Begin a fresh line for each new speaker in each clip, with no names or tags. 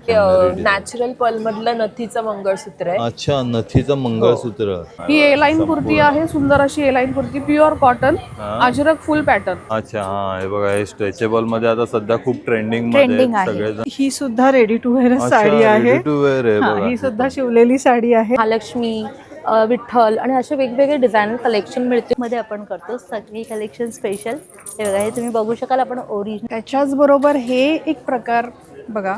Natural Perl मधलं नथीचं मंगळसूत्र आहे.
अच्छा, नथीचं मंगळसूत्र.
ही ए लाईन कुर्ती आहे, सुंदर अशी A line kurti, pure cotton, Ajrakh full pattern.
अच्छा, हा हे बघा, हे स्ट्रेचेबल मध्ये आता सध्या खूप ट्रेंडिंग मध्ये सगळेजण.
ही सुद्धा रेडी टू वेअर साडी आहे.
रेडी टू वेअर आहे बघा.
ही सुद्धा शिवलेली साडी आहे.
महालक्ष्मी, विठ्ठल आणि असे वेगवेगळे डिझायनर कलेक्शन मिळते मध्ये आपण करतो सगळी कलेक्शन स्पेशल. हे बघा, हे तुम्ही बघू शकाल आपण ओरिजिनल.
त्याच्याच बरोबर हे एक प्रकार बघा.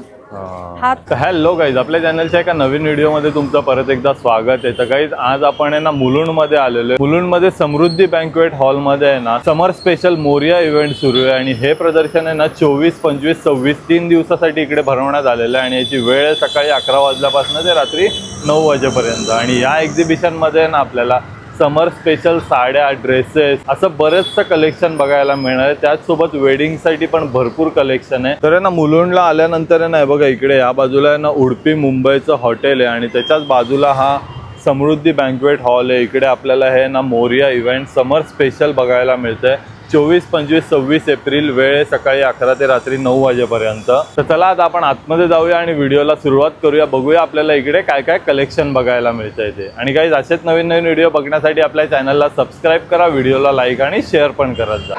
हॅलो गाईज, आपल्या चॅनलच्या एका नवीन व्हिडिओ मध्ये तुमचं परत एकदा स्वागत आहे. तर गाईज, आज आपण आहे ना मुलुंड मध्ये आलेलो आहे. मुलुंड मध्ये समृद्धी बँक्वेट हॉल मध्ये आहे ना समर स्पेशल मोरिया इव्हेंट सुरू आहे आणि हे प्रदर्शन आहे ना 24, 25, 26 3 दिवसासाठी इकडे भरवण्यात आलेलं आहे आणि याची वेळ आहे सकाळी 11 वाजल्यापासून ते रात्री 9 वाजेपर्यंत. आणि या एक्झिबिशन मध्ये ना आपल्याला समर स्पेशल साड्या, ड्रेसेस असं बरेचसं कलेक्शन बघायला मिळणार आहे. त्याचसोबत वेडिंगसाठी पण भरपूर कलेक्शन आहे. तर आहे ना मुलुंडला आल्यानंतर आहे ना बघा, इकडे या बाजूला आहे ना उडपी मुंबईचं हॉटेल आहे आणि त्याच्याच बाजूला हा समृद्धी बँक्वेट हॉल आहे. इकडे आपल्याला हे ना मोरिया इव्हेंट समर स्पेशल बघायला मिळतंय. 24, 25, 26 एप्रिल, वेळ सकाळी 11 ते रात्री 9 वाजेपर्यंत. तर चला आता आपण आतमध्ये जाऊया आणि व्हिडिओला सुरुवात करूया. बघूया आपल्याला इकडे काय काय कलेक्शन बघायला मिळतंय ते. आणि काही असेच नवीन नवीन व्हिडिओ बघण्यासाठी आपल्या चॅनलला सबस्क्राईब करा, व्हिडिओला लाईक आणि शेअर पण करत जा.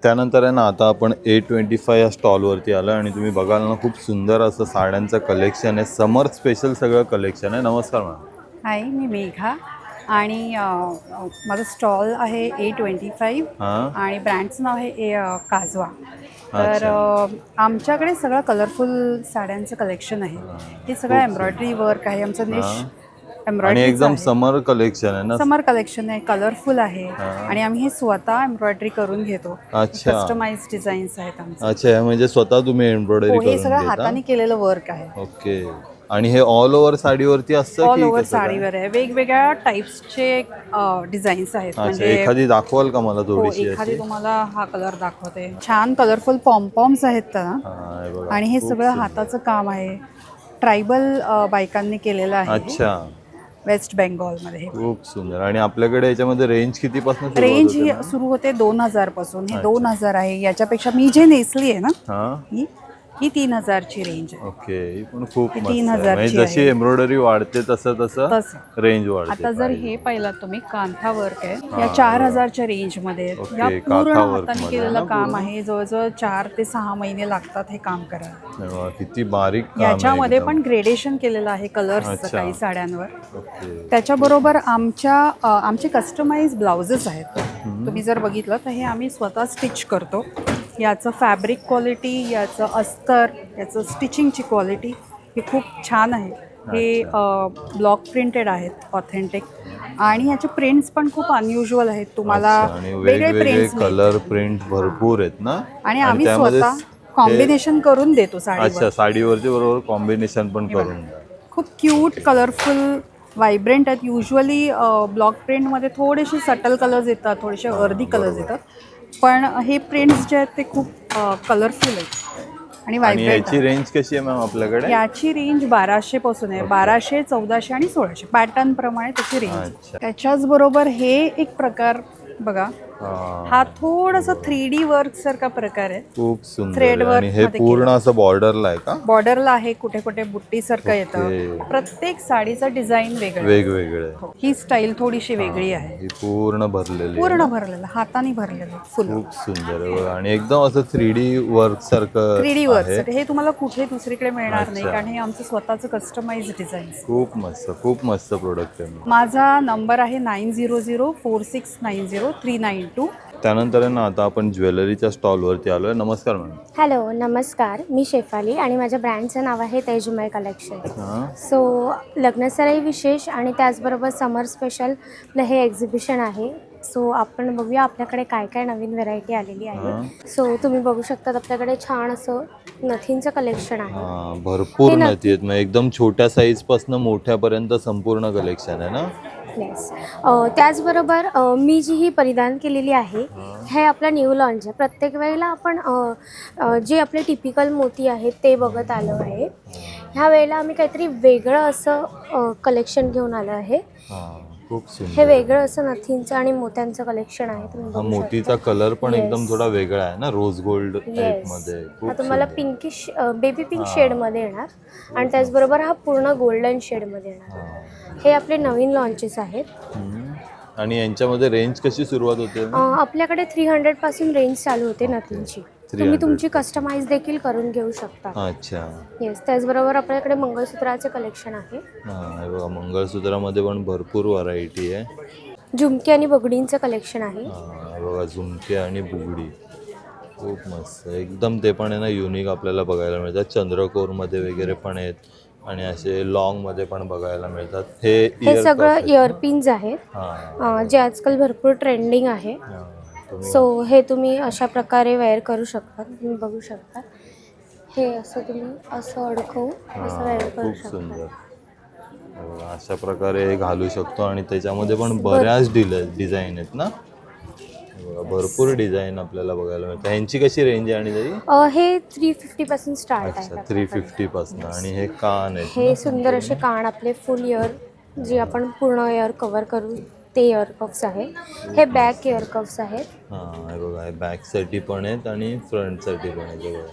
त्यानंतर आहे ना आता आपण A25 या स्टॉलवरती आलो आणि तुम्ही बघाल ना खूप सुंदर असं साड्यांचं कलेक्शन आहे. समर स्पेशल सगळं कलेक्शन आहे. नमस्कार मॅम.
हाय, मी मेघा आणि माझं स्टॉल आहे A25 आणि ब्रँडचं नाव आहे काजवा. तर आमच्याकडे सगळं कलरफुल साड्यांचं कलेक्शन आहे. हे सगळं एम्ब्रॉयडरी वर्क आहे. आमचं निश
आणि एकदम समर कलेक्शन आहे ना.
समर कलेक्शन आहे, कलरफुल आहे आणि आम्ही हे स्वतः एम्ब्रॉयडरी करून घेतो. कस्टमाइज डिझाईन्स आहेत आमचे.
अच्छा, म्हणजे स्वतः तुम्ही एम्ब्रॉयडरी करून
हे सगळं हाताने केलेलं वर्क आहे.
ओके. आणि हे ऑल ओव्हर साडीवरती असतं?
ऑल ओव्हर साडीवर आहे. वेगवेगळ्या टाइप्सचे डिझाईन्स आहेत.
म्हणजे एखादी दाखवाल का मला थोडीशी?
एखादी तुम्हाला हा कलर दाखवते. छान कलरफुल पॉम्पॉम्स आहेत त्याला आणि हे सगळं हाताचं काम आहे. ट्रायबल बायकांनी केलेलं आहे. अच्छा, वेस्ट बेंगॉल मध्ये.
खूप सुंदर. आणि आपल्याकडे याच्यामध्ये रेंज कितीपासून?
रेंज सुरू होते 2000 पासून. हे 2000 आहे. याच्यापेक्षा मी जे नेसली आहे ना ही 3000 ची रेंज आहे.
ओके. ही पण खूप मस्त आहे. म्हणजे जशी एम्ब्रॉयडरी वाढते तसं तसं रेंज वाढते.
आता जर हे पाहिलं तुम्ही, कांथा वर्क आहे. या 4000 च्या रेंज मध्ये. या पूर्ण हाताने केलेलं काम आहे. जवळजवळ 4 ते 6 महिने लागतात हे काम करायला.
किती बारीक काम.
याच्यामध्ये पण ग्रेडेशन केलेलं आहे कलर्स काही साड्यांवर. त्याच्याबरोबर आमचे कस्टमाइज ब्लाउजेस आहेत. तुम्ही जर बघितलं तर हे आम्ही स्वतः स्टिच करतो. याचं फॅब्रिक क्वालिटी, याचं अस्तर, याचं स्टिचिंगची क्वालिटी ही खूप छान आहे. हे ब्लॉक प्रिंटेड आहेत, ऑथेंटिक. आणि याचे प्रिंट्स पण खूप अनयुज्युअल आहेत. तुम्हाला वेगळे प्रिंट्स,
कलर प्रिंट भरपूर आहेत ना.
आणि आम्ही स्वतः कॉम्बिनेशन करून देतो साडीवर.
अच्छा, साडीवरती बरोबर कॉम्बिनेशन पण करून.
खूप क्यूट, कलरफुल, व्हायब्रंट आहेत. युजली ब्लॉक प्रिंटमध्ये थोडेसे सटल कलर्स येतात, थोडेसे अर्धी कलर्स येतात. पण हे प्रिंट्स जे आहेत ते खूप कलरफुल आहेत आणि व्हायब्रंट.
याची रेंज कशी आहे मॅम आपल्याकडे?
याची रेंज 1200 पासून आहे. 1200, 1400 आणि 1600 पॅटर्न प्रमाणे त्याची रेंज. त्याच्याच बरोबर हे एक प्रकार बघा. हा थोडासा 3D वर्क सारखा प्रकार आहे.
खूप सुंदर. Thread work. हे पूर्ण असं बॉर्डरला आहे का?
बॉर्डरला आहे. कुठे कुठे बुट्टी सारखं येतं. प्रत्येक साडीचं डिझाईन
वेगवेगळे.
ही स्टाईल थोडीशी वेगळी आहे.
पूर्ण भरलेली,
पूर्ण भरलेलं, हाताने भरलेलं फुल.
खूप सुंदर. आणि एकदम असं 3D वर्क सारखं.
3D वर्क हे तुम्हाला कुठे दुसरीकडे मिळणार नाही, कारण हे आमचं स्वतःचं कस्टमाइज डिझाईन.
खूप मस्त, खूप मस्त प्रोडक्ट आहे.
माझा नंबर आहे 9004690392.
त्यानंतर ना आता आपण ज्वेलरीच्या स्टॉलवरती आलोय. नमस्कार मॅम.
हॅलो, नमस्कार. मी शेफाली आणि माझ्या ब्रँडचं नाव आहे तेजमय कलेक्शन. सो लग्नसराई विशेष आणि त्याचबरोबर समर स्पेशल हे एक्झिबिशन आहे. सो आपण बघूया आपल्याकडे काय काय नवीन व्हेरायटी आलेली आहे. सो तुम्ही बघू शकता आपल्याकडे छान असं नथींचं कलेक्शन आहे.
भरपूर नथी आहेत. एकदम छोट्या साईज पासून मोठ्यापर्यंत संपूर्ण कलेक्शन आहे ना.
येस. त्याचबरोबर मी जी ही परिधान केलेली आहे हे आपला न्यू लॉन्च आहे. प्रत्येक वेळेला आपण जे आपले टिपिकल मोती आहेत ते बघत आलो आहे. ह्या वेळेला आम्ही काहीतरी वेगळं असं कलेक्शन घेऊन आलो आहे.
खूप
हे
सुंदर.
वेगळं असं नथींचं आणि मोत्यांचं कलेक्शन आहे. तुम्ही
हा
बघू
मोतीचा
शकता.
कलर पण
Yes.
एकदम थोडा वेगळा आहे ना, रोज गोल्ड टाइप
येस.
मध्ये.
हा
खूप
तुम्हाला
सुंदर.
पिंकिश बेबी पिंक शेडमध्ये येणार आणि त्याचबरोबर हा पूर्ण गोल्डन शेडमध्ये येणार. हे आपले नवीन लॉन्चेस आहेत.
आणि यांच्यामध्ये रेंज कशी सुरुवात होते?
आपल्याकडे 300 पासून रेंज चालू होते नथींची. तुम्ही
300.
तुमची कस्टमाइज देखील करून घेऊ शकता.
अच्छा.
येस. त्याचबरोबर आपल्याकडे मंगळसूत्राचे कलेक्शन आहे.
हे बघा, मंगळसूत्रामध्ये पण भरपूर व्हरायटी आहे.
झुमके आणि बगडींचं कलेक्शन आहे.
हे बघा, झुमके आणि बुगडी खूप मस्त एकदम. ते पण आहे ना युनिक आपल्याला बघायला मिळतात. चंद्रकोरमध्ये वगैरे पण आहेत आणि असे लॉंगमध्ये पण बघायला मिळतात.
हे सगळं इयरपिन्स आहेत जे आजकाल भरपूर ट्रेंडिंग आहे. सो हे तुम्ही अशा प्रकारे वेअर करू शकता. तुम्ही बघू शकता हे असं तुम्ही असं अडकवून असं वेअर करू
खूप
शकता.
सुंदर. अशा प्रकारे हे घालू शकतो आणि त्याच्यामध्ये पण बऱ्याच डिझाईन आहेत ना. भरपूर डिझाईन आपल्याला बघायला मिळतात. ह्यांची कशी रेंज आहे? आणि तरी
हे 350 पासून स्टार्ट
अच्छा,
आहे.
350 पासून. आणि हे कान आहेत
हे सुंदर असे कान आपले फुल इयर जे आपण पूर्ण इयर कव्हर करू ते इयर कप्स आहे. हे बॅक इयर कप्स आहेत.
हे बघा, हे बॅकसाठी पण आहेत आणि फ्रंटसाठी पण आहेत. बघा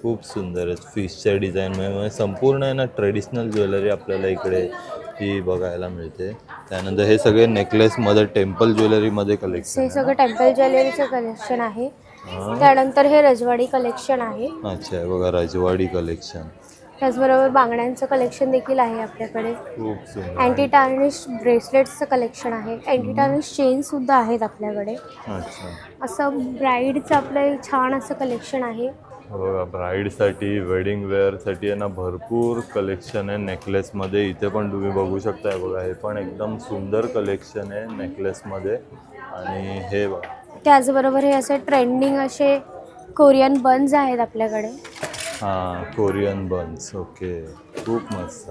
खूप सुंदर आहेत. फिशच्या डिझाईनमध्ये संपूर्ण आहे ना ट्रेडिशनल ज्वेलरी आपल्याला इकडे ही बघायला मिळते. त्यानंतर हे सगळे नेकलेसमध्ये टेम्पल ज्वेलरीमध्ये कलेक्शन.
हे सगळं टेम्पल ज्वेलरीचं कलेक्शन आहे. त्यानंतर हे रजवाडी कलेक्शन आहे.
अच्छा, हे बघा रजवाडी कलेक्शन.
त्याचबरोबर बांगड्यांचं कलेक्शन देखील आहे आपल्याकडे.
खूप सुंदर.
अँटी टार्निश ब्रेसलेट्सचं कलेक्शन आहे. अँटी टार्निश चेनसुद्धा आहेत आपल्याकडे.
अच्छा.
असं ब्राईडचं आपलं छान असं कलेक्शन आहे.
बघा, ब्राईडसाठी वेडिंग वेअरसाठी आहे ना भरपूर कलेक्शन आहे नेकलेसमध्ये. इथे पण तुम्ही बघू शकता. बघा, हे पण एकदम सुंदर कलेक्शन आहे नेकलेसमध्ये. आणि हे बघा,
त्याचबरोबर हे असे ट्रेंडिंग असे कोरियन बन्स आहेत आपल्याकडे.
Korean buns. ओके, खूप मस्त.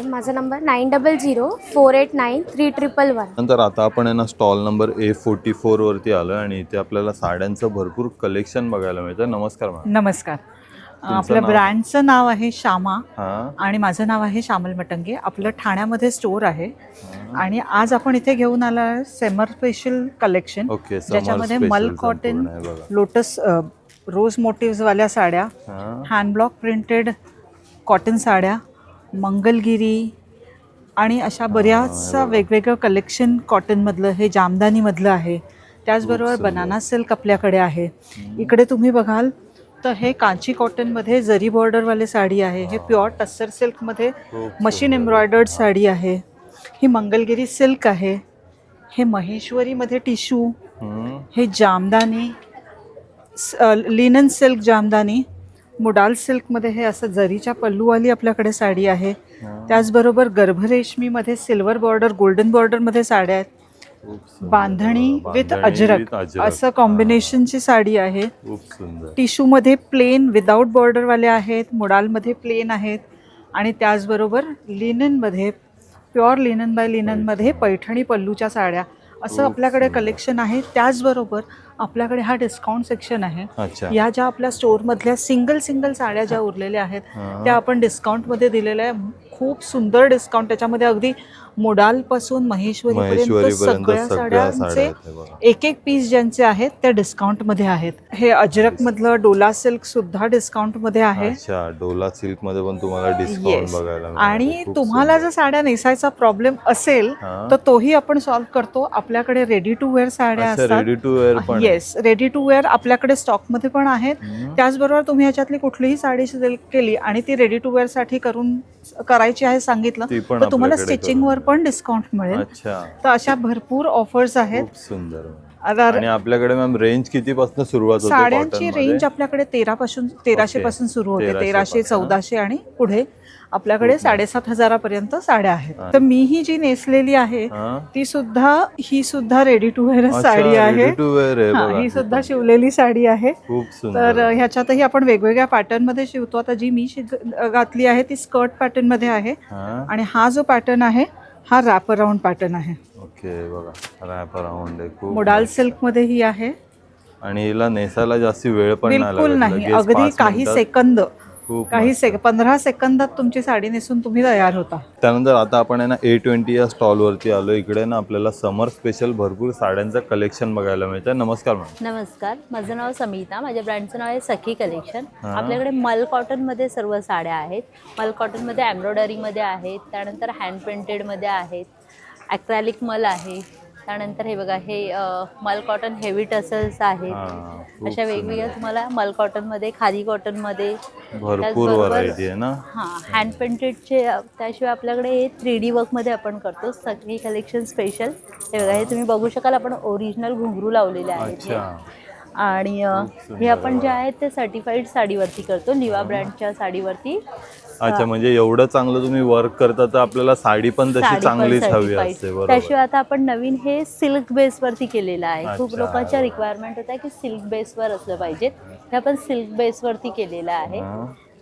माझा नंबर 9004893111.
नंतर आता आपण आहे ना स्टॉल नंबर A44 वरती आलो आणि इथे आपल्याला साड्यांचं भरपूर कलेक्शन बघायला मिळतं. नमस्कार मॅम.
नमस्कार. आपल्या ब्रँडचं नाव आहे श्यामा
हां.
आणि माझं नाव आहे श्यामल मटंगे. आपलं ठाण्यामध्ये स्टोर आहे आणि आज आपण इथे घेऊन आलो आहे समर स्पेशल कलेक्शन.
ओके,
ज्याच्यामध्ये मल कॉटन, लोटस, रोज मोटिव्सवाल्या साड्या, हँड ब्लॉक प्रिंटेड कॉटन साड्या, मंगलगिरी आणि अशा बऱ्याचशा वेगवेगळं कलेक्शन कॉटनमधलं. हे जामदानीमधलं आहे. त्याचबरोबर बनाना सिल्क आपल्याकडे आहे. इकडे तुम्ही बघाल तर हे कांची कॉटनमध्ये जरी बॉर्डरवाले साडी आहे. हे प्युअर टस्सर सिल्कमध्ये मशीन एम्ब्रॉयडर्ड साडी आहे. ही मंगलगिरी सिल्क आहे. हे महेश्वरीमध्ये टिश्यू, हे जामदानी लिनन सिल्क जामदानी, मुडाल सिल्कमध्ये हे असं जरीच्या पल्लूवाली आपल्याकडे साडी आहे. त्याचबरोबर गर्भरेशमीमध्ये सिल्वर बॉर्डर गोल्डन बॉर्डरमध्ये साड्या आहेत. बांधणी विथ अजरक असं कॉम्बिनेशनची साडी आहे.
खूप सुंदर.
टिश्यूमध्ये प्लेन विदाऊट बॉर्डरवाले आहेत, मुडालमध्ये प्लेन आहेत आणि त्याचबरोबर लिननमध्ये प्युअर लिनन बाय लिननमध्ये पैठणी पल्लूच्या साड्या असं आपल्याकडे कलेक्शन आहे. त्याचबरोबर आपल्याकडे हा डिस्काउंट सेक्शन आहे. या ज्या आपल्या स्टोअरमधल्या सिंगल साड्या ज्या उरलेल्या आहेत त्या आपण डिस्काउंटमध्ये दिलेल्या आहे. खूप सुंदर डिस्काउंट. त्याच्यामध्ये अगदी मोडालपासून महेश्वरीपर्यंत सगळ्या साड्यांचे एक पीस ज्यांचे आहेत त्या डिस्काउंटमध्ये आहेत. हे अजरकमधलं डोला सिल्क सुद्धा डिस्काउंटमध्ये आहे.
डोला सिल्क मध्ये पण तुम्हाला डिस्काउंट बघायला मिळेल.
आणि तुम्हाला जर साड्या नेसायचा प्रॉब्लेम असेल तर तोही आपण सॉल्व्ह करतो. आपल्याकडे रेडी टू वेअर साड्या असतात.
रेडी टू वेअर पण.
येस, रेडी टू वेअर आपल्याकडे स्टॉकमध्ये पण आहेत. त्याचबरोबर तुम्ही ह्याच्यातली कुठलीही साडी सिलेक्ट केली आणि ती रेडी टू वेअर साठी करायची आहे सांगितलं तर तुम्हाला स्टिचिंगवर पण डिस्काउंट मिळेल. तर अशा भरपूर ऑफर्स आहेत.
खूप सुंदर. आणि आपल्याकडे मॅम रेंज कितीपासून सुरुवात होते?
साड्यांची रेंज आपल्याकडे 1300 पासून सुरू होते. 1300, 1400 आणि पुढे आपल्याकडे 7,500 पर्यंत साड्या आहेत. तर मी ही जी नेसलेली आहे ही सुद्धा रेडी टू वेअर साडी आहे. ही सुद्धा शिवलेली साडी आहे. तर ह्याच्यातही आपण वेगवेगळ्या पॅटर्न मध्ये शिवतो. आता जी मी घातली आहे ती स्कर्ट पॅटर्न मध्ये आहे आणि हा जो पॅटर्न आहे हा रॅप अराउंड पॅटर्न आहे.
ओके बघा, रॅप अराउंड आहे खूप
मोडाल सिल्कमध्ये ही आहे.
आणि हिला नेसायला जास्ती वेळ पण नाही
बिलकुल
लागत,
नाही,
लगेच
अगदी
5
काही
मिनिटात
सेकंद,
खूप
काही
मस्त.
15 सेकंदात तुमची साडी नेसून तुम्ही तयार होता.
त्यानंतर आता आपण आहे ना A20 या स्टॉलवरती आलो. इकडे ना आपल्याला समर स्पेशल भरपूर साड्यांचं कलेक्शन बघायला मिळतं. नमस्कार मॅम.
नमस्कार, माझं नाव समिता, माझ्या ब्रँडचं नाव आहे सखी कलेक्शन. आपल्याकडे मल कॉटनमध्ये सर्व साड्या आहेत. मल कॉटनमध्ये एम्ब्रॉयडरीमध्ये आहेत, त्यानंतर हँड पेंटेडमध्ये आहेत, ॲक्रेलिक मल आहे, त्यानंतर हे बघा हे मल कॉटन हेवी टसल्स आहेत. अशा वेगवेगळ्या तुम्हाला मल कॉटनमध्ये, खादी कॉटनमध्ये
भरपूर व्हरायटी आहे ना.
हां, हँड पेंटेडचे. त्याशिवाय आपल्याकडे हे 3D वर्कमध्ये आपण करतो, सखी कलेक्शन स्पेशल. हे बघा, हे तुम्ही बघू शकाल, आपण ओरिजिनल घुंगरू लावलेले आहेत हे. आणि हे आपण जे आहेत ते सर्टिफाईड साडीवरती करतो, लिवा ब्रँडच्या साडीवरती.
अच्छा, म्हणजे एवढं चांगलं तुम्ही वर्क करता तर आपल्याला साडी पण तशी चांगलीच हवी असते. बरोबर.
त्याशिवाय आता आपण नवीन हे सिल्क बेसवरती केलेलं आहे. खूप लोकांच्या रिक्वायरमेंट होत्या की सिल्क बेसवर असलं पाहिजे, हे आपण सिल्क बेसवरती केलेलं आहे.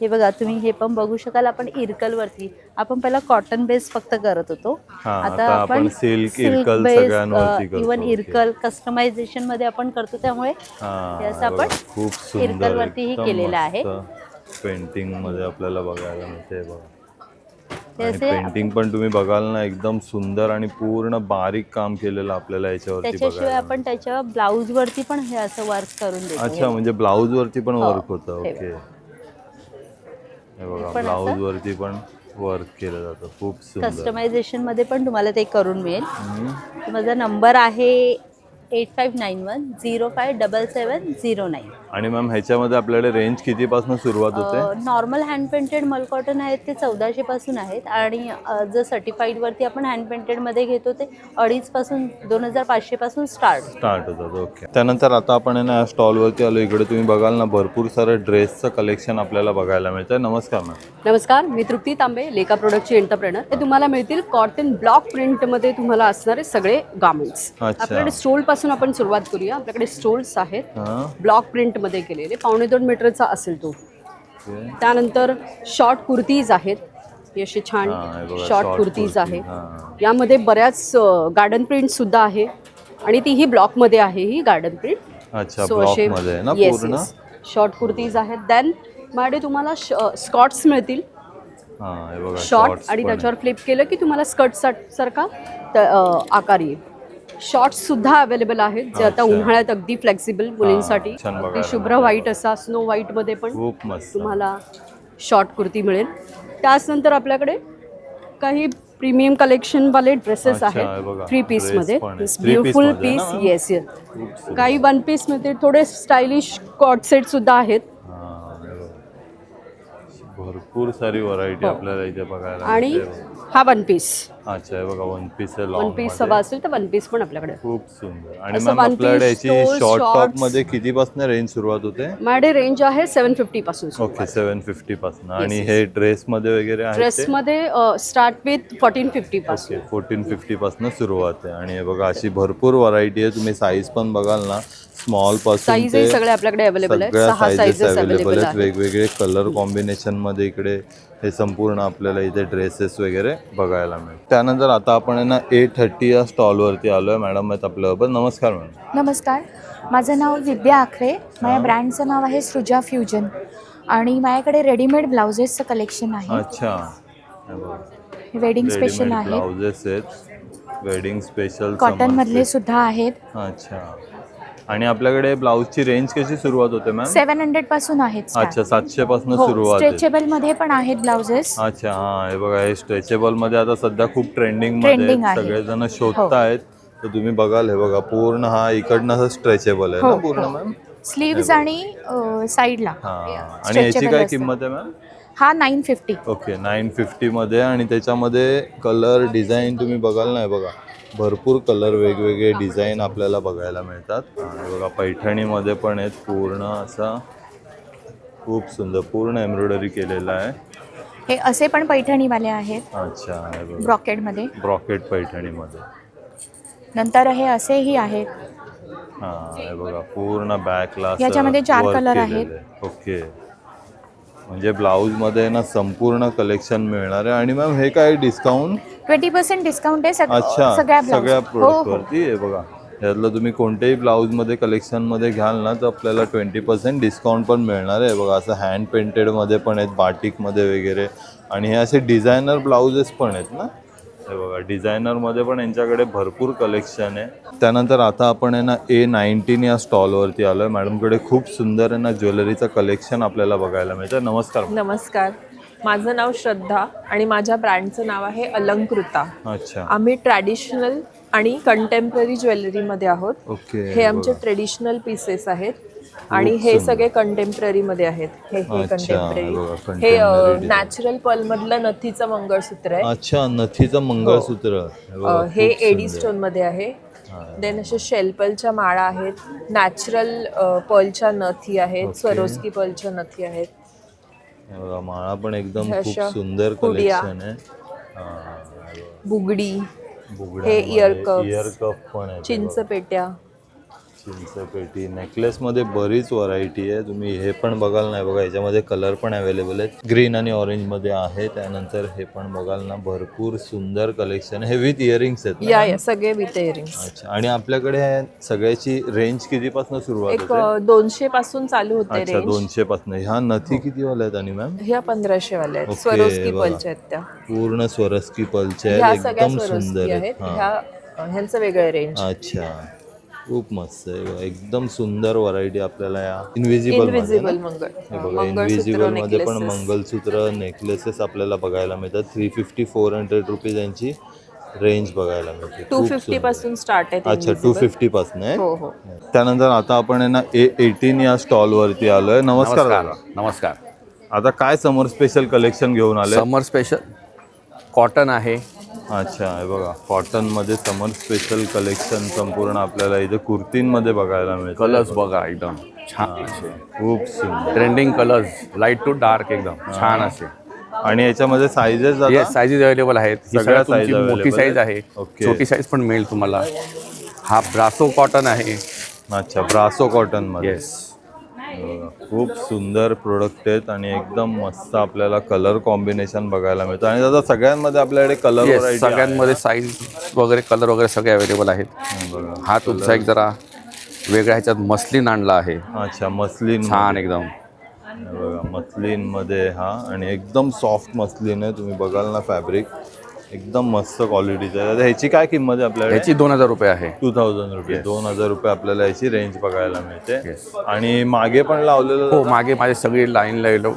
हे बघा, तुम्ही हे पण बघू शकाल, आपण इरकलवरती. आपण पहिला कॉटन बेस फक्त करत होतो, आता आपण
सिल्क इरकल सगळ्यांवरती करतो.
इवन इरकल कस्टमायझेशन मध्ये आपण करतो, त्यामुळे हे असं आपण
खूप सुंदर
इरकलवरतीही केलेलं आहे.
पेंटिंग मध्ये आपल्याला बघायला मिळते बघा.
ते
आणि
असे
पेंटिंग पण तुम्ही बघाल ना, एकदम सुंदर आणि पूर्ण बारीक काम केलेलं आपल्याला याच्यावरती
त्याच्याशिवाय
बघायला.
आपण त्याच्या ब्लाऊज वरती पण हे असं वर्क करून देतो.
अच्छा, म्हणजे ब्लाऊज वरती पण वर्क होतं.
हे
ओके, हे बघा,
पण
ब्लाऊज
असं
वरती पण वर्क केलं जातं. खूप सुंदर.
कस्टमायझेशन मध्ये पण तुम्हाला ते करून मिळेल. माझा नंबर आहे 8591057709.
आणि मॅम ह्याच्यामध्ये आपल्याकडे रेंज कितीपासून सुरुवात होते?
नॉर्मल हँड पेंटेड मल कॉटन आहेत ते 1400 पासून आहेत, आणि जर सर्टिफाईड वरती आपण हँड पेंटेड मध्ये घेतो ते 2,500 पासून 2,500 पासून स्टार्ट
होतात. ओके. त्यानंतर आता आपण ना स्टॉलवरती आलो. इकडे तुम्ही बघाल ना, भरपूर सारं ड्रेसचं कलेक्शन आपल्याला बघायला मिळतं. नमस्कार मॅम.
नमस्कार, मी तृप्ती तांबे, लेका प्रोडक्टची एंटरप्रेनर. ते तुम्हाला मिळतील कॉटन ब्लॉक प्रिंटमध्ये तुम्हाला असणारे सगळे गार्मेंट्स.
अच्छा.
आपल्याकडे स्टोल पासून आपण सुरुवात करूया. आपल्याकडे स्टोल्स आहेत ब्लॉक प्रिंटमध्ये केलेले, 2.25 मीटरचा असेल तो. त्यानंतर शॉर्ट कुर्तीज आहेत, हे असे छान शॉर्ट कुर्तीज आहेत. यामध्ये बऱ्याच गार्डन प्रिंट सुद्धा आहे, आणि तीही ब्लॉकमध्ये आहे ही गार्डन प्रिंट.
अच्छा, ब्लॉकमध्ये आहे ना पूर्ण.
शॉर्ट कुर्तीज आहेत. देन माझ्याकडे तुम्हाला स्कॉट्स मिळतील,
हे बघा,
शॉर्ट, आणि त्याच्यावर फ्लिप केलं की तुम्हाला स्कर्ट सारखा आकार येईल. शॉर्ट्स सुद्धा अवेलेबल आहेत, जे आता उन्हाळ्यात अगदी फ्लेक्सिबल मुलींसाठी. अगदी शुभ्र व्हाईट असा स्नो व्हाईट मध्ये पण
खूप मस्त
तुम्हाला शॉर्ट कुर्ती मिळेल. त्याचनंतर आपल्याकडे काही प्रीमियम कलेक्शन वाले ड्रेसेस आहेत 3 पीस मध्ये. Beautiful piece. Yes yes. काही 1 पीस मध्ये थोडे स्टायलिश कॉट सेट सुद्धा आहेत.
भरपूर सारी व्हरायटी आपल्याला इथे बघायला
आणि
मिळते.
हा 1 पीस.
अच्छा, हे बघा, 1 पीस आहे.
1 पीस हवा असेल तर 1 पीस पण आपल्याकडे.
खूप सुंदर. आणि
असं
मॅम
one
आपल्याकडे
piece,
याची
stole,
शॉर्ट टॉप
shorts.
मध्ये कितीपासून रेंज सुरुवात होते?
माझ्याकडे रेंज आहे 750 पासून.
ओके, 750 पासून. आणि हे ड्रेस मध्ये वगैरे आहे?
ड्रेस मध्ये स्टार्ट विथ 1450 पासून.
1450 पासून सुरुवात आहे. आणि हे बघा, अशी भरपूर व्हरायटी आहे. तुम्ही साईज पण बघाल ना, स्मॉल पासून
साईज सगळे आपल्याकडे अवेलेबल आहेत.
सगळ्या
6 साईजेस अवेलेबल आहेत.
वेगवेगळे कलर कॉम्बिनेशन मध्ये इकडे हे संपूर्ण आपल्याला इथे ड्रेसेस वगैरे बघायला मिळेल. त्यानंतर आता आपण ना A30 या स्टॉलवरती आलोय. मॅडम आहेत आपल्याबरोबर. नमस्कार मॅडम.
नमस्कार, माझं नाव विद्या आखरे. माझ्या ब्रँडचं नाव आहे सृजा फ्युजन, आणि माझ्याकडे रेडीमेड ब्लाउजेसचं कलेक्शन आहे.
अच्छा,
वेडिंग स्पेशल आहे,
ब्लाउजेस आहेत, वेडिंग स्पेशल
कॉटन मधले सुद्धा आहेत.
अच्छा. आणि आपल्याकडे ब्लाऊजची रेंज कशी सुरुवात होते मॅम?
700 पासून आहेत.
अच्छा, 700 पासून सुरुवात आहे.
स्ट्रेचेबल मध्ये पण आहेत ब्लाउजेस.
अच्छा, हा, हे बघा, हे स्ट्रेचेबल मध्ये आता सध्या खूप ट्रेंडिंग मध्ये सगळेजण शोधतायत. तर तुम्ही बघाल, हे बघा, पूर्ण हा इकडनं स्ट्रेचेबल आहे ना पूर्ण मॅम?
स्लीव्ज आणि साईडला.
आणि याची काय किंमत आहे मॅम?
हा 950.
ओके, 950 मध्ये. आणि त्याच्यामध्ये कलर डिझाईन तुम्ही बघाल ना, हे बघा, भरपूर कलर वेगवेगळे डिझाईन आपल्याला बघायला मिळतात. आणि बघा, पैठणीमध्ये पण आहेत. पूर्ण असा खूप सुंदर पूर्ण एम्ब्रॉयडरी केलेला आहे.
हे असे पण पैठणीवाले आहेत.
अच्छा, हे बघा,
ब्रॉकेटमध्ये.
ब्रॉकेट पैठणीमध्ये.
नंतर हे असेही आहेत.
हे बघा, पूर्ण बॅकला
याच्यामध्ये 4 कलर आहेत.
ओके, म्हणजे ब्लाऊज मध्ये ना संपूर्ण कलेक्शन मिळणार आहे. आणि मॅम हे काय डिस्काउंट?
20% डिस्काउंट आहे
अच्छा,
सगळ्या
सगळ्या
ब्लाउज. हो हो
प्रोडक्टवरती हे बघा, यातलं तुम्ही कोणत्याही ब्लाऊजमध्ये कलेक्शनमध्ये घ्याल ना तर आपल्याला 20% डिस्काउंट पण मिळणार आहे. बघा असं हँड पेंटेडमध्ये पण आहेत, बाटिकमध्ये वगैरे, आणि हे असे डिझायनर ब्लाउजेस पण आहेत ना. हे बघा डिझायनरमध्ये पण यांच्याकडे भरपूर कलेक्शन आहे. त्यानंतर आता आपण आहे ना A19 या स्टॉलवरती आलो आहे. मॅडमकडे खूप सुंदर आहे ना ज्वेलरीचं कलेक्शन आपल्याला बघायला मिळतं. नमस्कार.
नमस्कार, माझं नाव श्रद्धा आणि माझ्या ब्रँडचं नाव आहे अलंकृता.
अच्छा,
आम्ही ट्रॅडिशनल आणि कंटेम्पररी ज्वेलरीमध्ये आहोत.
ओके.
हे आमचे ट्रेडिशनल पीसेस आहेत आणि हे सगळे कंटेम्पररी मध्ये आहेत. हे
अच्छा, बघा,
कंटेम्पररी, हे
contemporary design.
नॅचरल पर्ल मधलं नथीचं मंगळसूत्र आहे.
अच्छा, नथीचं मंगळसूत्र. हे बघा,
हे
खूप
एडी
सुंदर.
स्टोन मध्ये आहे. देन असे शेलपलच्या माळा आहेत, नॅचरल पर्लच्या नथी आहेत,
ओके.
स्वरोस्की पर्लच्या नथी आहेत.
हे बघा, माळा पण एकदम
हे
खूप
अशा
सुंदर
हुडिया.
कलेक्शन आहे.
बुगडी,
बुगड्या,
हे ear cuffs,
इयर कप पण आहे.
चिंचपेट्या.
चिंचपेटी, नेकलेसमध्ये बरीच व्हरायटी आहे. तुम्ही हे पण बघाल नाही बघा, याच्यामध्ये कलर पण अवेलेबल आहेत, ग्रीन आणि ऑरेंजमध्ये आहे. त्यानंतर हे पण बघाल ना, भरपूर सुंदर कलेक्शन. हे विथ इयरिंग्स आहेत ना?
या सगळे विथ इयरिंग्स.
अच्छा, आणि आपल्याकडे हे सगळ्याची रेंज कितीपासून सुरुवात
एक
होते?
200 पासून चालू होते
अच्छा,
रेंज.
200 पासून. ह्या नथी किती वाल्या आहेत आणि मॅम?
ह्या 1500 वाल्या आहेत.
ओके,
स्वरोस्की
बघा.
पर्लच्या आहेत त्या.
पूर्ण स्वरस्की पलचे
ह्या
आहेत,
सगळ्या
एकदम
स्वरोस्की
सुंदर
आहेत.
आहेत. हा.
ह्यांचं वेगळं रेंज.
अच्छा, खूप मस्त आहे बघा. एकदम सुंदर व्हरायटी आपल्याला या इनविजिबल
इनविजिबल
हे बघा, इनविजिबल मध्ये पण मंगलसूत्र, नेकलेसेस आपल्याला बघायला मिळतात. 350-400 रुपीज यांची रेंज बघायला मिळते. खूप
250
सुंदर.
पासून स्टार्ट आहे.
अच्छा, 250 पासून आहे.
हो हो.
त्यानंतर आता आपण आहे ना A18 या स्टॉल वरती आलोय. नमस्कार दादा.
नमस्कार.
आता काय समर स्पेशल कलेक्शन घेऊन आले?
समर स्पेशल कॉटन आहे.
अच्छा, हे बघा, कॉटन मध्ये समर स्पेशल कलेक्शन संपूर्ण आपल्याला इथे कुर्तींमध्ये बघायला मिळतं.
कलर्स बघा एकदम छान असे,
खूप सुंदर.
Trending colours, light to dark एकदम छान असे.
आणि याच्यामध्ये साईजेस
हे साईजेस अवेलेबल आहेत. ही
सगळ्या
सगळ्यात तुमची
size
मोठी
available
साईज
आहेत.
आहे,
ओके.
छोटी साईज पण मिळेल तुम्हाला. हा ब्रासो कॉटन आहे.
अच्छा, ब्रासो कॉटन मध्ये.
येस,
खूप सुंदर प्रोडक्ट आहेत आणि एकदम मस्त आपल्याला कलर कॉम्बिनेशन बघायला मिळतं. आणि दादा सगळ्यांमध्ये आपल्याकडे कलर व्हरायटी
सगळ्यांमध्ये साईज वगैरे कलर वगैरे सगळे अवेलेबल आहेत.
बघा.
हा तुमचा एक जरा वेगळ्या ह्याच्यात मस्लिन आणला आहे.
अच्छा, मस्लिन
छान एकदम.
बघा, मस्लिन मध्ये हा, आणि एकदम सॉफ्ट मस्लिन आहे. तुम्ही बघाल ना, फॅब्रिक एकदम मस्त क्वालिटीचं आहे. ह्याची काय किंमत आहे आपल्याकडे?
ह्याची 2000 रुपये आहे.
2000 रुपये. 2000 रुपये आपल्याला याची रेंज बघायला मिळते.
Yes.
आणि मागे पण लावलेलं.
हो, मागे माझी सगळी लाईन लावलो.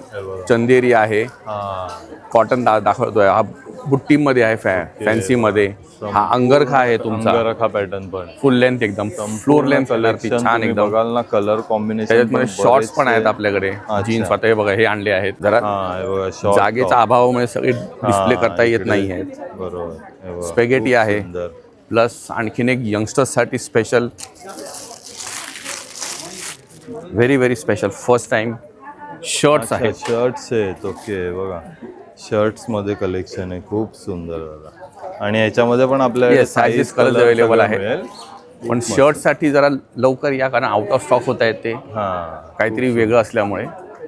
चंदेरी आहे,
हा,
कॉटन दाखवतोय. हा बुट्टीमध्ये आहे, फॅन्सीमध्ये. हा अंगरखा आहे तुमचा,
अंगरखा पॅटर्न पण
फुल लेंथ एकदम, फ्लोर लेंथ कलर छान एकदम.
बघाल ना, कलर कॉम्बिनेशन.
त्याच्यामध्ये शॉर्ट्स पण आहेत आपल्याकडे. जीन्स आता हे बघा, हे आणले आहेत. जरा जागेचा अभावामुळे सगळे डिस्प्ले करता येत नाही आहेत.
बरोबर.
स्पेगेटी आहे, प्लस आणखीन एक यंगस्टर्ससाठी special, very very special, first time shirts आहेत.
शर्ट्स आहेत. ओके, बघा, शर्ट्स मध्ये कलेक्शन आहे, खूप सुंदर दादा. आणि याच्यामध्ये पण आपल्याला
साईजेस कलर अवेलेबल आहेत. पण शर्टसाठी जरा लवकर या, कारण आउट ऑफ स्टॉक होत आहेत ते. काहीतरी वेगळं असल्यामुळे.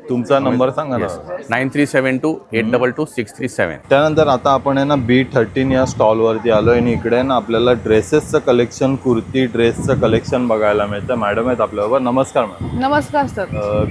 तुमचा नंबर सांगा ना.
9372822637.
त्यानंतर आता आपण आहे ना B13 या स्टॉलवरती आलोय आणि इकडे ना आपल्याला ड्रेसेसचं कलेक्शन, कुर्ती ड्रेसचं कलेक्शन बघायला मिळतं. मॅडम आहेत आपल्याबरोबर. नमस्कार मॅडम.
नमस्कार सर.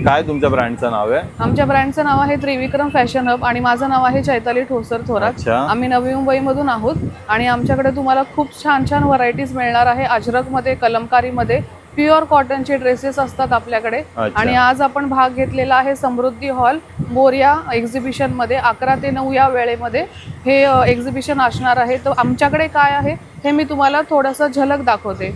काय तुमच्या ब्रँडचं नाव आहे?
आमच्या ब्रँडचं नाव आहे त्रिविक्रम फॅशन हब आणि माझं नाव आहे चैताली ठोसर थोरात.
अच्छा.
आम्ही नवी मुंबईमधून आहोत आणि आमच्याकडे तुम्हाला खूप छान छान व्हरायटीज मिळणार आहे. अजरकमध्ये, कलमकारीमध्ये प्युअर कॉटनचे ड्रेसेस असतात आपल्याकडे. आणि आज आपण भाग घेतलेला आहे समृद्धी हॉल मोरया एक्झिबिशनमध्ये. 11 ते 9 या वेळेमध्ये हे एक्झिबिशन असणार आहे. तर आमच्याकडे काय आहे हे मी तुम्हाला थोडंसं झलक दाखवते.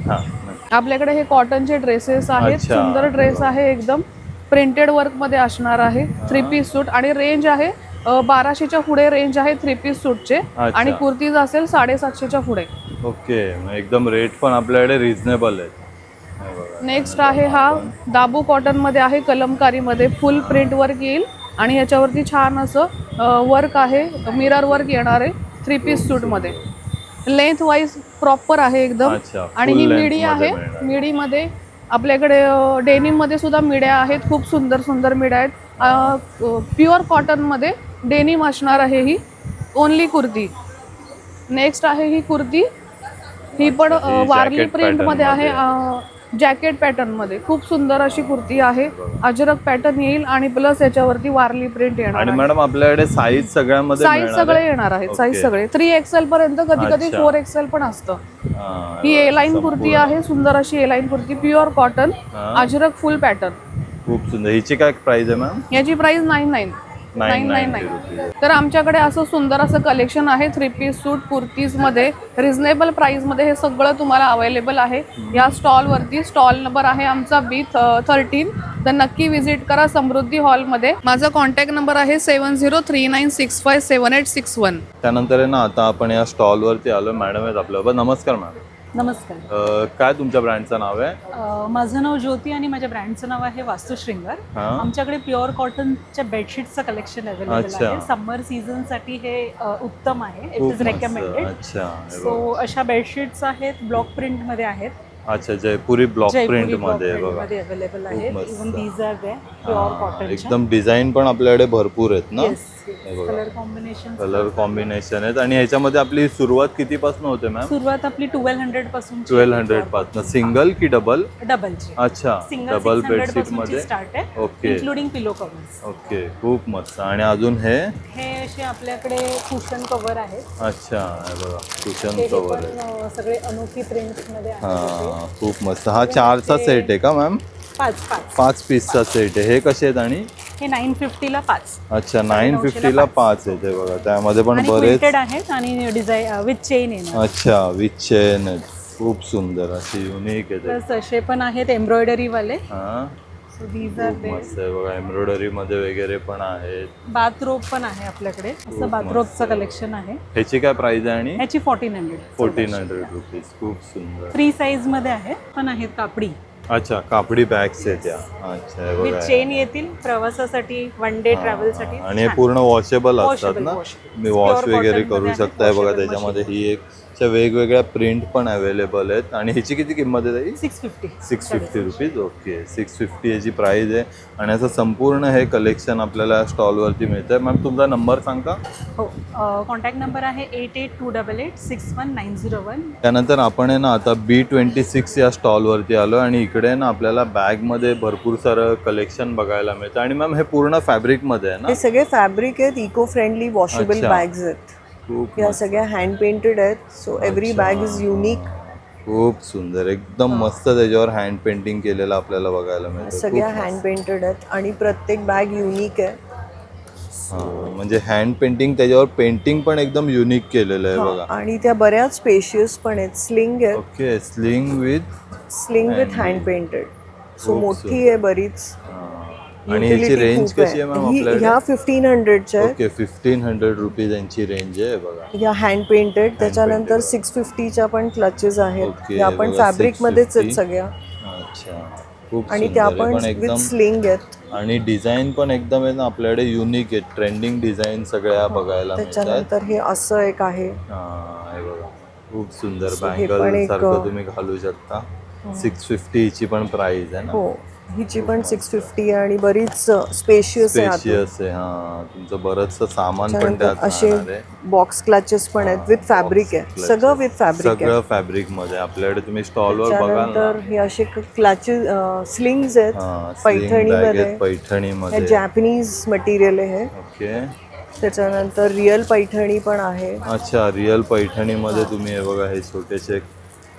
आपल्याकडे हे कॉटनचे ड्रेसेस आहेत. सुंदर ड्रेस आहे, एकदम प्रिंटेड वर्कमध्ये असणार आहे. 3 पीस सूट आणि रेंज आहे 1200च्या पुढे रेंज आहे 3 पीस सूटचे. आणि कुर्तीज असेल 750च्या पुढे.
ओके, एकदम रेट पण आपल्याकडे रिझनेबल आहे.
नेक्स्ट आहे हा दाबू कॉटनमध्ये आहे, कलमकारीमध्ये फुल प्रिंट वर्क येईल आणि याच्यावरती छान असं वर्क आहे, मिरर वर्क येणार आहे 3 पीस सूटमध्ये. लेंथ वाईज प्रॉपर आहे एकदम. आणि ही मिडी आहे. मिडीमध्ये आपल्याकडे डेनिममध्ये सुद्धा मिड्या आहेत, खूप सुंदर सुंदर मिड्या आहेत. प्युअर कॉटनमध्ये डेनिम असणार आहे ही ओनली कुर्ती.
नेक्स्ट आहे ही कुर्ती, ही पण
ही
वारली
jacket
प्रिंट
pattern
मध्ये आहे, जॅकेट पॅटर्न मध्ये. खूप सुंदर अशी कुर्ती आहे. अजरक पॅटर्न येईल आणि प्लस याच्यावरती वारली प्रिंट येणार
आणि
आहे.
मॅडम आपल्याकडे साईज सगळ्यामध्ये
साईज
मिळणार
सगळे
आहे?
येणार आहेत, साईज
Okay.
सगळे 3XL पर्यंत, कधी कधी
अच्छा.
4XL पण असतं.
हा,
ही ए लाईन
संपूर्ण.
कुर्ती आहे, सुंदर अशी A line kurti, pure cotton,
हा.
Ajrak full pattern.
खूप सुंदर. हिची काय प्राइस आहे मॅम?
याची प्राइस 999.
रुपीज.
तर आमच्याकडे असं सुंदर असं कलेक्शन आहे 3 पीस सूट कुर्तीज मध्ये, रिझनेबल प्राइस मध्ये हे सगळं तुम्हाला अवेलेबल आहे या स्टॉल वरती. स्टॉल नंबर आहे आमचा B13. तर नक्की विजिट करा समृद्धी हॉल मध्ये. माझा कॉन्टॅक्ट नंबर आहे 7039657861.
त्यानंतर आहे ना, आता आपण या स्टॉल वरती आलो. मॅडम आहेत आपल्याबरोबर. नमस्कार मॅम.
नमस्कार.
काय तुमच्या ब्रँडचं नाव आहे?
माझं नाव ज्योती आणि माझ्या ब्रँडचं नाव आहे वास्तुशृंगार.
हा.
आमच्याकडे प्युअर कॉटनच्या बेडशीटचं कलेक्शन अवेलेबल
अच्छा.
आहे. समर सीझनसाठी हे उत्तम आहे. इट
खूप
इज
मस्त.
रेकमेंडेड.
अच्छा, हे
सो
बघा.
अशा बेडशीट्स आहेत, ब्लॉक प्रिंटमध्ये आहेत.
अच्छा, जयपुरी ब्लॉक प्रिंट मध्ये आहे बघा.
मध्ये अवेलेबल आहेत.
खूप मस्त.
Even these are there pure
हा,
कॉटन.
एकदम डिझाईन पण आपल्याकडे भरपूर आहेत ना? हे बघा.
कलर कॉम्बिनेशन
कलर कॉम्बिनेशन आहेत. आणि ह्याच्यामध्ये आपली सुरुवात कितीपासून होते मॅम?
सुरुवात आपली 1200 पासून.
1200 पासून. सिंगल की डबल?
डबलची.
अच्छा,
सिंगल
डबल
600
बेडशीट
पासूनची
मध्ये.
स्टार्ट आहे.
ओके.
इन्क्लुडिंग पिलो कव्हर्स.
ओके, खूप मस्त. आणि अजून हे?
हे असे आपल्याकडे कुशन कव्हर आहेत.
अच्छा, हे बघा, कुशन
हे
कव्हर
पण
आहे.
सगळे अनोखी प्रिंट्स मध्ये आहेत.
हा, खूप मस्त. हा 4चा सेट आहे का मॅम?
5
पीसचा सेट आहे. हे कसे आहेत? आणि
हे 950 ला 5.
अच्छा, 950 ला 5 आहे ते बघा. त्यामध्ये पण बरेच.
प्रिंटेड आहेत आणि डिझाईन विथ चेन येणार.
अच्छा, विथ चेन आहेत. खूप सुंदर अशी युनिक आहे ते.
प्लस असे पण आहेत एम्ब्रॉयडरी वाले.
हा,
सो दीज आर
खूप मस्त आहे बघा. एम्ब्रॉयडरी मध्ये वगैरे पण आहेत.
बाथरोब पण आहे आपल्याकडे. असं बाथरोबचं कलेक्शन आहे.
ह्याची काय प्राइस आहे? आणि
ह्याची 1400.
1400 रुपीज. खूप सुंदर.
3 साईज मध्ये आहेत, पण आहेत कापडी.
अच्छा, कापडी बॅग्स आहेत त्या. अच्छा, हे
विथ
बघा.
चेन येतील प्रवासासाठी, वन डे ट्रॅव्हलसाठी.
आणि हे पूर्ण वॉशेबल असतात ना?
washable.
तुम्ही वॉश
Pure
वगैरे
cotton
करू
मध्ये
शकताय
आहेत,
बघा.
washable
त्याच्यामध्ये ही एक अशा वेगवेगळ्या प्रिंट पण अवेलेबल आहेत. आणि ह्याची किती किंमत आहे ताई?
650.
650 रुपीज. ओके, 650 याची प्राइस आहे. आणि असं संपूर्ण हे कलेक्शन आपल्याला स्टॉलवरती मिळतं आहे. मॅम तुमचा नंबर सांगा.
हो, कॉन्टॅक्ट नंबर आहे 8828861901.
त्यानंतर आपण आहे ना आता B26 या स्टॉलवरती आलो. आणि इकडे ना आपल्याला बॅगमध्ये भरपूर सारं कलेक्शन बघायला मिळतं. आणि मॅम हे पूर्ण फॅब्रिकमध्ये आहे ना?
हे सगळे फॅब्रिक आहेत, इको फ्रेंडली वॉशेबल
अच्छा.
बॅग्स आहेत.
खूप
या
मस्त.
सगळ्या हँड पेंटेड आहेत. सो एव्हरी
अच्छा.
Bag is unique.
खूप सुंदर, एकदम मस्त त्याच्यावर हँड पेंटिंग केलेलं आपल्याला बघायला मिळतं.
सगळ्या
खूप
हँड
मस्त.
पेंटेड आहेत आणि प्रत्येक बॅग युनिक आहे.
म्हणजे हँड पेंटिंग, त्याच्यावर पेंटिंग पण एकदम युनिक केलेलं आहे बघा.
आणि त्या बऱ्याच स्पेशियस पण आहेत. स्लिंग आहेत,
okay, sling with
hand painted. So
खूप
मोठी
सुंदर.
आहे बरीच.
आणि ह्याची रेंज कशी आहे मॅम आपल्याकडे?
ह्या 1500च्या आहेत.
ओके, 1500 रुपीज यांची रेंज आहे बघा.
ह्या हँड पेंटेड. त्याच्यानंतर 650च्या पण क्लचेस आहेत.
ओके,
ह्या पण
बघा,
फॅब्रिक मध्येच आहेत
650.
सगळ्या.
अच्छा, खूप
आणि
सुंदर
त्या
आहे.
पण
पण
विथ
एकदम
स्लिंग आहेत.
आणि डिझाईन पण एकदम आहे ना आपल्याकडे युनिक आहे. ट्रेंडिंग डिझाईन सगळ्या बघायला मिळतात.
त्याच्यानंतर हे असं एक आहे.
हा, हे बघा, खूप सुंदर.
So हे पण
बँगल
एक,
सारखं तुम्ही घालू शकता. 650 हिची पण प्राइस आहे ना?
हो, हिची पण 650 आहे आणि बरीच स्पेशियस आहे आतून.
स्पेशियस आहे. हा, तुमचं बरंचसं सामान पण
त्याच्यानंतर
त्यात
असे
राहणार आहे.
बॉक्स क्लचेस पण आहेत विथ फॅब्रिक आहे.
Clutches.
सगळं विथ फॅब्रिक आहे.
सगळं फॅब्रिक मध्ये आपल्याकडे तुम्ही स्टॉलवर बघाल ना.
त्याच्यानंतर हे असे क्लचेस, स्लिंग्स आहेत पैठणीमध्ये.
पैठणीमध्ये.
हे जॅपनीज मटेरियल आहे हे.
ओके.
त्याच्यानंतर रिअल पैठणी पण आहे.
अच्छा, रिअल पैठणीमध्ये तुम्ही हे बघा, हे छोटेसे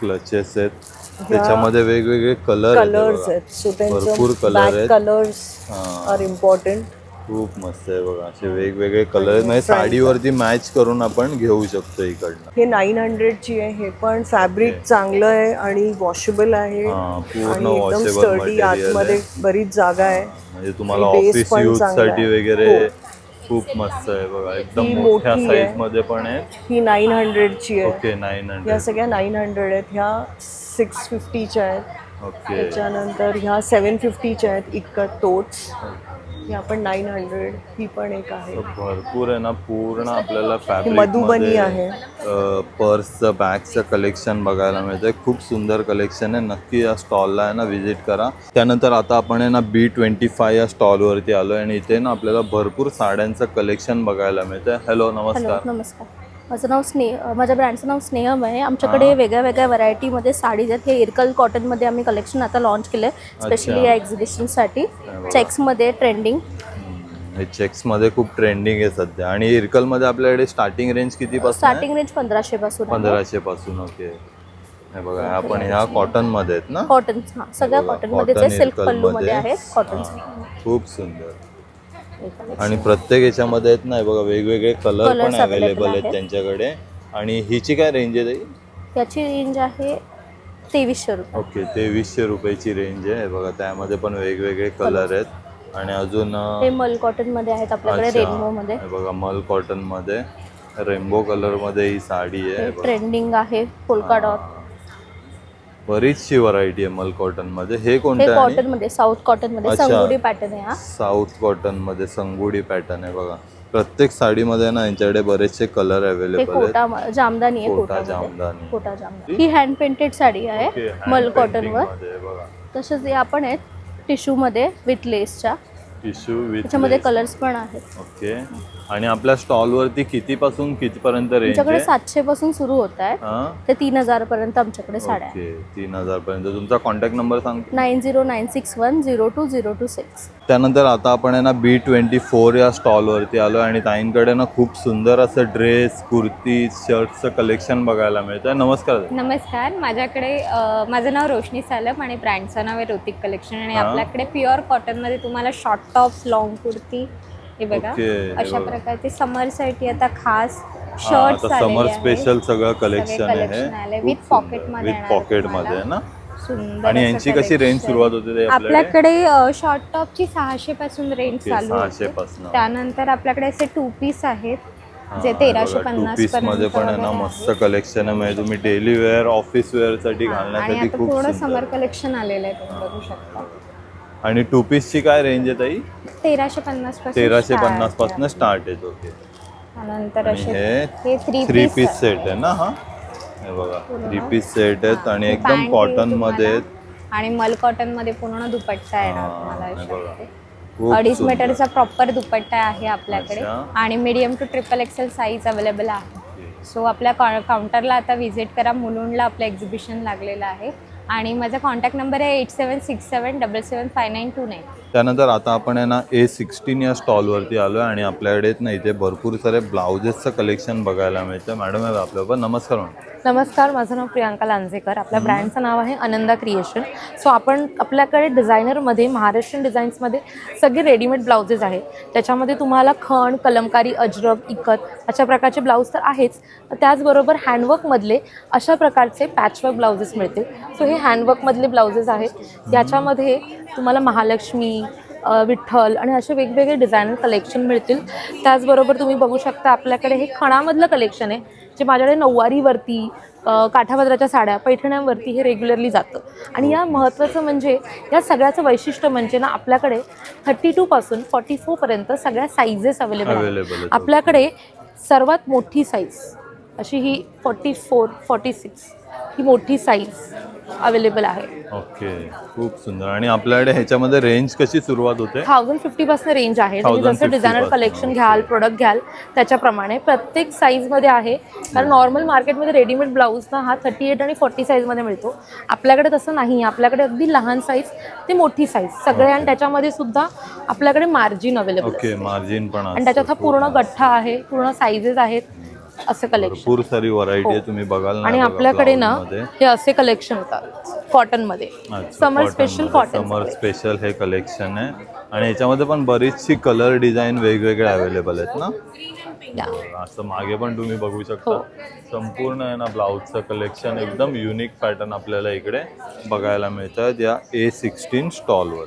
क्लचेस आहेत. त्याच्यामध्ये वेगवेगळे कलर्स
आहेत. सो
भरपूर
त्यांचे
कलर
बॅक
आहेत.
कलर्स
हा.
Are important.
खूप मस्त आहे बघा. असे वेगवेगळे कलर आहेत. म्हणजे साडीवरती मॅच करून आपण घेऊ शकतो इकडनं.
हे 900ची आहे. हे पण फॅब्रिक चांगलं आहे आणि वॉशेबल आहे.
पूर्ण
आणि एकदम
वॉशेबल
स्टर्डी.
मटेरियल
आतमध्ये
आहे.
बरीच जागा आहे.
म्हणजे तुम्हाला
आणि base
ऑफिस
पण
यूज
चांगला
साठी
आहे.
वगैरे
हो.
खूप मस्त आहे बघा. एकदम
ही
मोठ्या
मोठी आहे.
साईज मध्ये पण आहे.
ही 900ची आहे.
ओके, 900.
ह्या सगळ्या 900 आहेत. ह्या 650च्या आहेत.
ओके.
त्याच्यानंतर ह्या 750च्या आहेत. इतकं टोट्स. ह्या पण 900. ही पण एक आहे.
भरपूर आहे ना. पूर्ण आपल्याला फॅब्रिक
मधुबनी आहे.
पर्सचं, बॅगचं कलेक्शन बघायला मिळतंय. खूप सुंदर कलेक्शन आहे. नक्की या स्टॉलला आहे ना व्हिजिट करा. त्यानंतर आता आपण आहे ना B25 या स्टॉलवरती आलो आहे. आणि इथे ना आपल्याला भरपूर साड्यांचं कलेक्शन बघायला मिळतंय. हॅलो, नमस्कार.
नमस्कार.
माझं नाव माझ्या ब्रँडचं नाव स्नेहम आहे. आमच्याकडे वेगळ्या वेगळ्या व्हरायटीमध्ये साडीज आहेत. हे इरकल कॉटनमध्ये आम्ही कलेक्शन आता लॉन्च केलं आहे स्पेशली या एक्झिबिशनसाठी. चेक्समध्ये ट्रेंडिंग,
हे चेक्समध्ये खूप ट्रेंडिंग आहे सध्या. आणि इरकलमध्ये आपल्याकडे स्टार्टिंग रेंज किती पासून?
स्टार्टिंग रेंज 1500 पासून.
1500 पासून. ओके, हे बघा आपण ह्या कॉटन मध्ये आहेत ना?
कॉटन, हां सगळ्या कॉटन मध्येच आहे. सिल्क पल्लू मध्ये आहे कॉटन.
खूप सुंदर. आणि प्रत्येक याच्यामध्ये आहेत ना बघा वेगवेगळे कलर पण अवेलेबल आहेत त्यांच्याकडे. आणि हिची काय रेंज आहे?
याची रेंज आहे 2300 रुपये.
ओके, 2300 रुपयाची रेंज आहे. बघा त्यामध्ये पण वेगवेगळे कलर आहेत. आणि अजून
हे मल कॉटन मध्ये आहेत आपल्याकडे, रेनबो मध्ये.
बघा मल कॉटन मध्ये रेनबो कलर मध्ये ही साडी आहे.
ट्रेंडिंग आहे पोल्का डॉट.
बरीचशी व्हरायटी आहे मल कॉटन मध्ये. हे कोणतं?
कॉटन मध्ये, साऊथ कॉटन मध्ये संगुडी पॅटर्न आहे. हा
साऊथ कॉटन मध्ये संगुडी पॅटर्न आहे. बघा प्रत्येक साडीमध्ये ना यांच्याकडे बरेचसे कलर अवेलेबल आहेत.
कोटा जामदानी आहे.
कोटा जामदानी.
कोटा जामदानी ही हँड पेंटेड साडी आहे मल कॉटन वर. तसेच या पण आहेत टिश्यू मध्ये विथ लेसच्या.
टिश्यू विथ
त्याच्यामध्ये कलर्स पण आहेत.
ओके. आणि आपल्या स्टॉल वरती किती पासून किती पर्यंत रेंज आहे?
आमच्याकडे 700 पासून सुरू होत आहे ते 3000 पर्यंत आमच्याकडे साड्या.
ओके, 3000 पर्यंत. तुमचा कॉन्टॅक्ट नंबर सांगतो?
9096102226.
त्यानंतर आता आपण आहे ना B24 या स्टॉल वरती आलो आणि ताईंकडे ना खूप सुंदर असं ड्रेस, कुर्ती, शर्टचं कलेक्शन बघायला मिळतं. नमस्कार.
नमस्कार. माझं नाव रोशनी सालम आणि ब्रँडचं नाव आहे ऋतिक कलेक्शन. आणि आपल्याकडे प्युअर कॉटन मध्ये तुम्हाला शॉर्ट टॉप्स, लॉंग कुर्ती, हे बघा अशा प्रकारचे समरसाठी आता खास शर्ट्स आलेले आहेत.
समर स्पेशल सगळं कलेक्शन आहे
विथ पॉकेट मध्ये.
पॉकेट मध्ये ना. आणि यांची कशी रेंज सुरुवात होते?
आपल्याकडे शॉर्ट टॉपची 600 पासून रेंज चालू आहे. त्यानंतर आपल्याकडे असे 2 पीस आहेत जे 1350 पर्यंत
मध्ये पण आहे ना मस्त कलेक्शन आहे. म्हणजे तुम्ही डेली वेअर, ऑफिस वेअर साठी घालण्यासाठी खूप
पूर्ण समर कलेक्शन आलेलं आहे, तुम्ही बघू शकता.
आणि 2 पीसची काय रेंज आहे ताई?
1350
पासून स्टार्ट आहे. ओके.
त्यानंतर
हे 3 पीस सेट आहे ना? हा, हे बघा 3 पीस सेट आहेत आणि एकदम कॉटन मध्ये आहेत.
आणि मल कॉटन मध्ये पूर्ण दुपट्टा येणार तुम्हाला. 2.5 मीटरचा प्रॉपर दुपट्टा आहे आपल्याकडे. आणि medium to triple XL size available आहे. सो आपल्या काउंटरला आता व्हिजिट करा. मुलुंडला आपलं एक्झिबिशन लागलेलं आहे. आणि माझा कॉन्टॅक्ट नंबर आहे 8767775929.
त्यानंतर आता आपण आहे ना A16 या स्टॉल वरती आलोय आणि आपल्याकडे ना इथे भरपूर सारे ब्लाउजेसचं कलेक्शन बघायला मिळतं. मॅडम आहे आपल्याबरोबर. नमस्कार मॅडम.
नमस्कार, माझं नाव प्रियांका लांजेकर. आपल्या ब्रँडचं नाव आहे आनंदा क्रिएशन. सो आपल्याकडे डिझायनरमध्ये, महाराष्ट्रीयन डिझाईन्समध्ये सगळे रेडीमेड ब्लाउजेस आहेत. त्याच्यामध्ये तुम्हाला खण, कलमकारी, अजरक, इकत अशा प्रकारचे ब्लाऊज तर आहेच. त्याचबरोबर हँडवर्कमधले अशा प्रकारचे पॅचवर्क ब्लाउजेस मिळतील. सो हे हँडवर्कमधले ब्लाउजेस आहेत. याच्यामध्ये तुम्हाला महालक्ष्मी, विठ्ठल आणि असे वेगवेगळे डिझायनर कलेक्शन मिळतील. त्याचबरोबर तुम्ही बघू शकता आपल्याकडे हे खणामधलं कलेक्शन आहे जे माझ्याकडे नऊवारीवरती, काठापदराच्या साड्या, पैठण्यांवरती हे रेग्युलरली जातं. आणि या महत्त्वाचं म्हणजे या सगळ्याचं वैशिष्ट्य म्हणजे ना आपल्याकडे 32 पासून 44 पर्यंत सगळ्या साईजेस अवेलेबल आहेत. आपल्याकडे सर्वात मोठी साईज अशी ही 44, 46 ही मोठी साईज अवेलेबल आहे.
ओके, खूप सुंदर. आणि आपल्याकडे ह्याच्यामध्ये रेंज कशी सुरुवात होते?
1050 पासून रेंज आहे. तुम्ही जसं डिझायनर कलेक्शन घ्याल, प्रोडक्ट घ्याल त्याच्याप्रमाणे प्रत्येक साईजमध्ये आहे. कारण नॉर्मल मार्केटमध्ये रेडीमेड ब्लाऊज ना हा 38 आणि 40 साईजमध्ये मिळतो. आपल्याकडे तसं नाही. आपल्याकडे अगदी लहान साईज ते मोठी साईज सगळे. आणि त्याच्यामध्ये सुद्धा आपल्याकडे मार्जिन अवेलेबल.
ओके, मार्जिन पण.
आणि त्याच्यात हा पूर्ण गठ्ठा आहे, पूर्ण साईजेस आहेत. असं कलेक्शन
भरपूर सारी व्हरायटी आहे, तुम्ही बघाल.
आणि आपल्याकडे ना हे असे कलेक्शन होतात कॉटन मध्ये. समर स्पेशल कॉटन,
समर स्पेशल हे कलेक्शन आहे. आणि याच्यामध्ये पण बरीचशी कलर डिझाईन वेगवेगळे अवेलेबल आहेत ना? असं मागे पण तुम्ही बघू शकता. संपूर्ण आहे ना ब्लाऊजचं कलेक्शन एकदम युनिक पॅटर्न आपल्याला इकडे बघायला मिळतात या A16 स्टॉलवर.